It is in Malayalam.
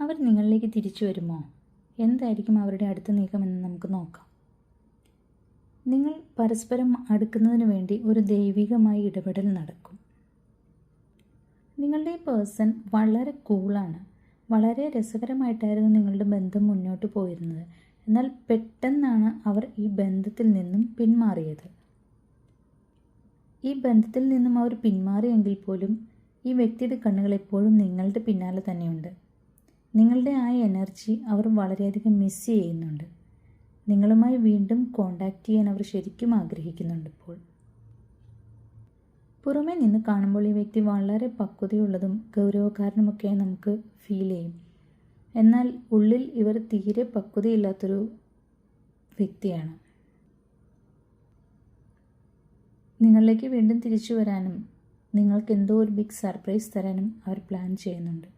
അവർ നിങ്ങളിലേക്ക് തിരിച്ചു വരുമോ? എന്തായിരിക്കും അവരുടെ അടുത്ത നീക്കമെന്ന് നമുക്ക് നോക്കാം. നിങ്ങൾ പരസ്പരം അടുക്കുന്നതിന് വേണ്ടി ഒരു ദൈവികമായ ഇടപെടൽ നടക്കും. നിങ്ങളുടെ പേഴ്സൺ വളരെ കൂളാണ്. വളരെ രസകരമായിട്ടായിരുന്നു നിങ്ങളുടെ ബന്ധം മുന്നോട്ട് പോയിരുന്നത്. എന്നാൽ പെട്ടെന്നാണ് അവർ ഈ ബന്ധത്തിൽ നിന്നും പിന്മാറിയത്. ഈ ബന്ധത്തിൽ നിന്നും അവർ പിന്മാറിയെങ്കിൽ പോലും ഈ വ്യക്തിയുടെ കണ്ണുകൾ എപ്പോഴും നിങ്ങളുടെ പിന്നാലെ തന്നെയുണ്ട്. നിങ്ങളുടെ ആ എനർജി അവർ വളരെയധികം മിസ് ചെയ്യുന്നുണ്ട്. നിങ്ങളുമായി വീണ്ടും കോണ്ടാക്ട് ചെയ്യാൻ അവർ ശരിക്കും ആഗ്രഹിക്കുന്നുണ്ട്. ഇപ്പോൾ പുറമേ നിന്ന് കാണുമ്പോൾ ഈ വ്യക്തി വളരെ പക്വതയുള്ളതും ഗൗരവക്കാരനുമൊക്കെയായി നമുക്ക് ഫീൽ ചെയ്യും. എന്നാൽ ഉള്ളിൽ ഇവർ തീരെ പക്വതയില്ലാത്തൊരു വ്യക്തിയാണ്. നിങ്ങളിലേക്ക് വീണ്ടും തിരിച്ചു വരാനും നിങ്ങൾക്ക് എന്തോ ഒരു ബിഗ് സർപ്രൈസ് തരാനും അവർ പ്ലാൻ ചെയ്യുന്നുണ്ട്.